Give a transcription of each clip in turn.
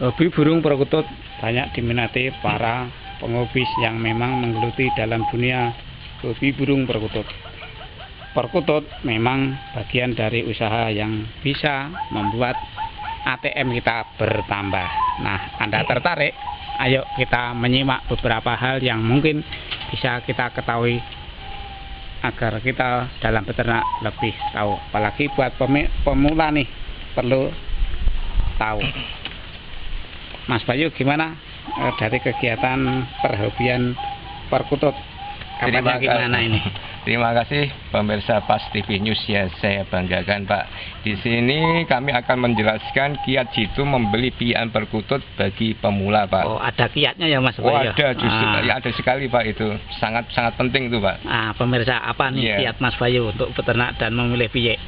Hobi burung perkutut banyak diminati para penghobi yang memang menggeluti dalam dunia hobi burung perkutut. Perkutut memang bagian dari usaha yang bisa membuat ATM kita bertambah. Nah, Anda tertarik? Ayo kita menyimak beberapa hal yang mungkin bisa kita ketahui agar kita dalam beternak lebih tahu. Apalagi buat pemula nih, perlu tahu. Mas Bayu, gimana dari kegiatan perhobian perkutut? Kapannya gimana ini? Terima kasih pemirsa Pas TV News, ya saya banggakan Pak. Di sini kami akan menjelaskan kiat jitu membeli piaan perkutut bagi pemula Pak. Oh, ada kiatnya ya Mas Bayu? Oh, ada justru, ya, ada sekali Pak, itu sangat penting itu Pak. Pemirsa, apa nih kiat Mas Bayu untuk beternak dan memilih piye?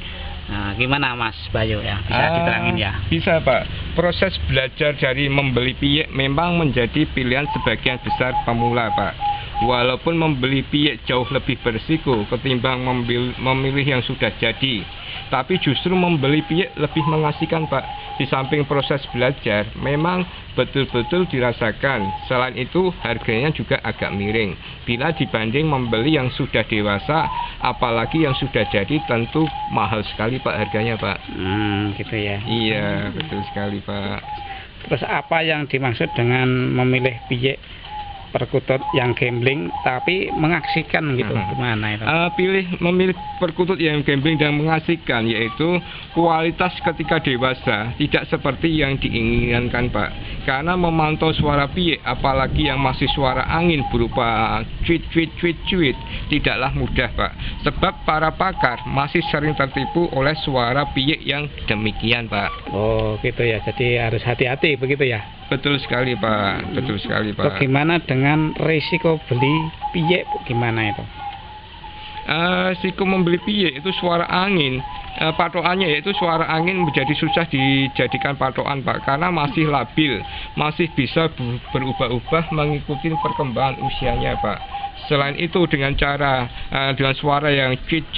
Nah, gimana Mas Bayu ya? Bisa diterangin ya? Bisa Pak. Proses belajar dari membeli piyek memang menjadi pilihan sebagian besar pemula Pak. Walaupun membeli piyek jauh lebih berisiko ketimbang memilih yang sudah jadi, tapi justru membeli piyek lebih mengasihkan Pak. Di samping proses belajar memang betul-betul dirasakan. Selain itu harganya juga agak miring bila dibanding membeli yang sudah dewasa, apalagi yang sudah jadi tentu mahal sekali Pak harganya Pak. Gitu ya. Iya, betul sekali Pak. Terus apa yang dimaksud dengan memilih piyek perkutut yang gambling tapi mengasihkan gitu? Gimana itu? Memilih perkutut yang gambling dan mengasihkan yaitu kualitas ketika dewasa tidak seperti yang diinginkan Pak. Karena memantau suara piyek apalagi yang masih suara angin berupa cuit tidaklah mudah Pak. Sebab para pakar masih sering tertipu oleh suara piyek yang demikian Pak. Oh gitu ya, jadi harus hati-hati begitu ya? Betul sekali Pak, betul sekali Pak. Bagaimana dengan risiko beli piyek, gimana itu? Risiko membeli piyek itu suara angin, patokannya yaitu suara angin menjadi susah dijadikan patokan Pak, karena masih labil, masih bisa berubah-ubah mengikuti perkembangan usianya Pak. Selain itu dengan suara yang cit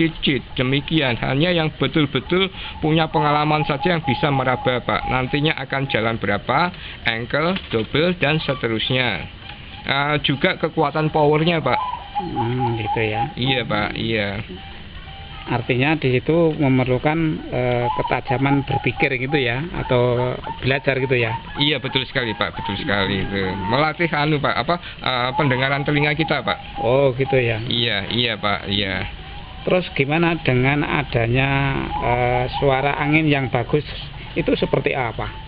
demikian hanya yang betul-betul punya pengalaman saja yang bisa meraba Pak. Nantinya akan jalan berapa, ankle, double dan seterusnya. Juga kekuatan powernya Pak. Gitu ya. Iya Pak, iya. Artinya di situ memerlukan ketajaman berpikir gitu ya, atau belajar gitu ya? Iya betul sekali Pak, betul sekali itu. Melatih Pak, pendengaran telinga kita Pak. Oh gitu ya? Iya Pak, iya. Terus gimana dengan adanya suara angin yang bagus, itu seperti apa?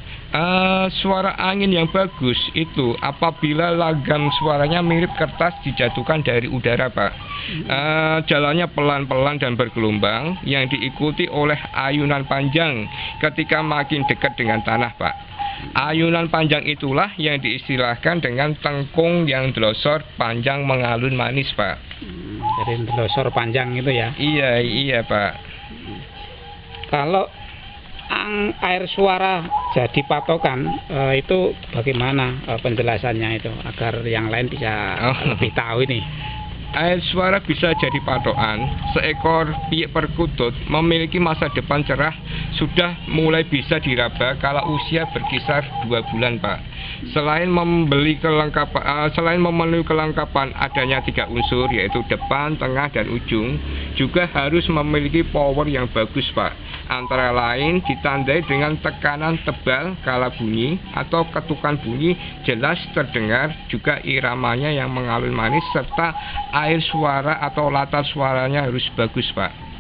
Suara angin yang bagus itu apabila lagam suaranya mirip kertas dijatuhkan dari udara Pak. Jalannya pelan-pelan dan bergelombang yang diikuti oleh ayunan panjang ketika makin dekat dengan tanah Pak. Ayunan panjang itulah yang diistilahkan dengan tengkung yang delosor panjang mengalun manis Pak. Jadi delosor panjang itu ya? Iya Pak. Kalau air suara jadi patokan, itu bagaimana penjelasannya itu agar yang lain bisa lebih tahu ini? Air suara bisa jadi patokan. Seekor piyek perkutut memiliki masa depan cerah sudah mulai bisa diraba kalau usia berkisar 2 bulan Pak. Selain memenuhi kelengkapan adanya 3 unsur yaitu depan, tengah, dan ujung, juga harus memiliki power yang bagus Pak. Antara lain ditandai dengan tekanan tebal kala bunyi atau ketukan bunyi jelas terdengar, juga iramanya yang mengalun manis, serta air suara atau latar suaranya harus bagus Pak.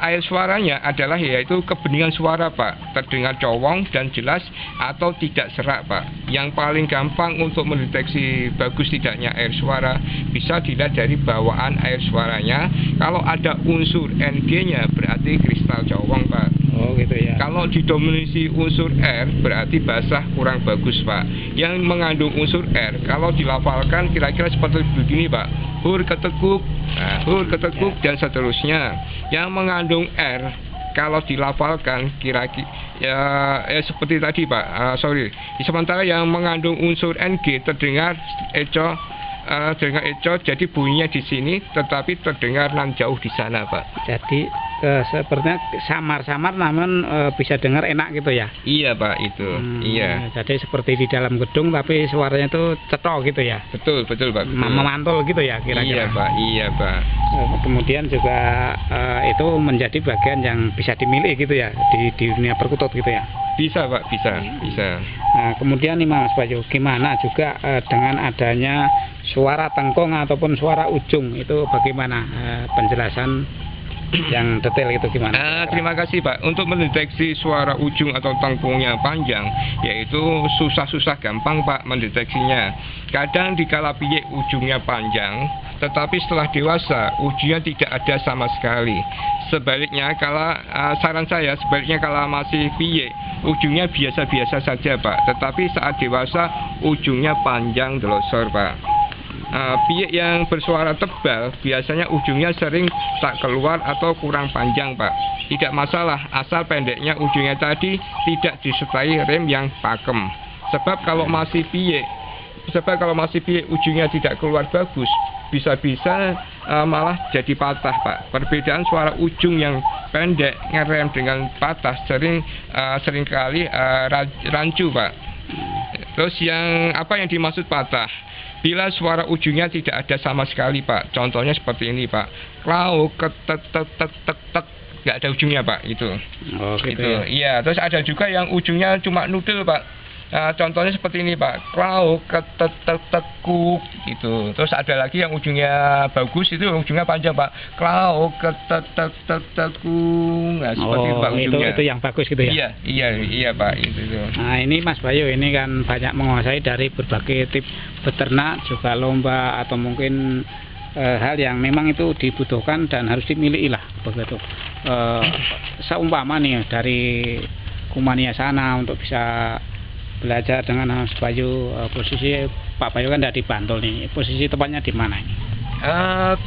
Air suaranya adalah yaitu kebeningan suara Pak, terdengar cowong dan jelas atau tidak serak Pak. Yang paling gampang untuk mendeteksi bagus tidaknya air suara bisa dilihat dari bawaan air suaranya. Kalau ada unsur Ng-nya berarti kristal cowong Pak. Oh gitu ya. Kalau didominasi unsur R berarti basah kurang bagus Pak. Yang mengandung unsur R kalau dilafalkan kira-kira seperti begini Pak: hur ketekuk, dan seterusnya. Yang mengandung R kalau dilafalkan kira-kira seperti tadi Pak. Sementara yang mengandung unsur Ng terdengar eco, jadi bunyinya di sini tetapi terdengar nan jauh di sana Pak. Jadi sepertinya samar-samar namun bisa dengar enak gitu ya. Iya Pak, itu. Iya. Jadi seperti di dalam gedung tapi suaranya itu cetok gitu ya. Betul Pak. Betul. Memantul gitu ya kira-kira. Iya Pak. Kemudian juga itu menjadi bagian yang bisa dimiliki gitu ya di dunia perkutut gitu ya. Bisa Pak, bisa. Nah, kemudian nih Mas Bayu, gimana juga dengan adanya suara tengkong ataupun suara ujung itu bagaimana penjelasan yang detail itu gimana? Terima kasih Pak. Untuk mendeteksi suara ujung atau tengkungnya panjang, yaitu susah gampang Pak mendeteksinya. Kadang dikala piye ujungnya panjang, tetapi setelah dewasa ujungnya tidak ada sama sekali. Sebaliknya, saran saya sebaliknya kalau masih piye, ujungnya biasa-biasa saja Pak. Tetapi saat dewasa ujungnya panjang delosor Pak. Piye yang bersuara tebal biasanya ujungnya sering tak keluar atau kurang panjang Pak. Tidak masalah asal pendeknya ujungnya tadi tidak disertai rem yang pakem. Sebab kalau masih piye ujungnya tidak keluar bagus, bisa-bisa malah jadi patah Pak. Perbedaan suara ujung yang pendek ngerem dengan patah seringkali rancu Pak. Terus apa yang dimaksud patah? Bila suara ujungnya tidak ada sama sekali Pak. Contohnya seperti ini Pak. Klauk ketek nggak ada ujungnya Pak itu. Oh gitu. Iya. Terus ada juga yang ujungnya cuma nudel Pak. Contohnya seperti ini Pak. Klauk ketek gitu. Terus ada lagi yang ujungnya bagus itu ujungnya panjang Pak. Klauk ketek. Nah seperti itu Pak ujungnya. Itu yang bagus gitu ya. Iya Pak itu. Nah ini Mas Bayu ini kan banyak menguasai dari berbagai tip beternak juga lomba atau mungkin hal yang memang itu dibutuhkan dan harus dimiliki lah begitu. Seumpama nih dari Kumania sana untuk bisa belajar dengan Mas Bayu, posisi Pak Bayu kan ada di Bantul nih, posisi tepatnya di mana ini?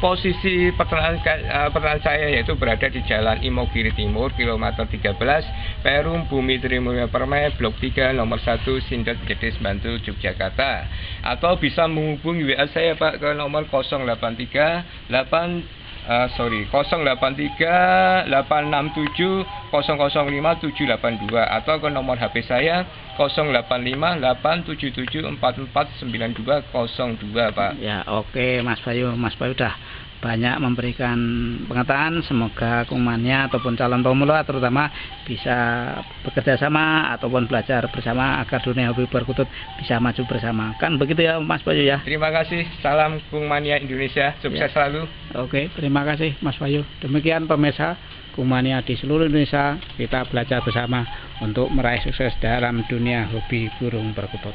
Posisi peternakan saya yaitu berada di Jalan Imogiri Timur, kilometer 13, Perum Bumi Trimulya Permai, Blok 3, nomor 1, Sindet Jedes, Bantul, Yogyakarta. Atau bisa menghubungi WA saya Pak ke nomor 083 867 005 782 atau ke nomor HP saya 085 877 449202 Pak. Ya oke Mas Bayu dah banyak memberikan pengetahuan. Semoga Kumania ataupun calon pemula terutama bisa bekerja sama ataupun belajar bersama agar dunia hobi perkutut bisa maju bersama. Kan begitu ya Mas Bayu ya. Terima kasih. Salam Kumania Indonesia. Sukses selalu. Oke, terima kasih Mas Bayu. Demikian pemirsa Kumania di seluruh Indonesia, kita belajar bersama untuk meraih sukses dalam dunia hobi burung perkutut.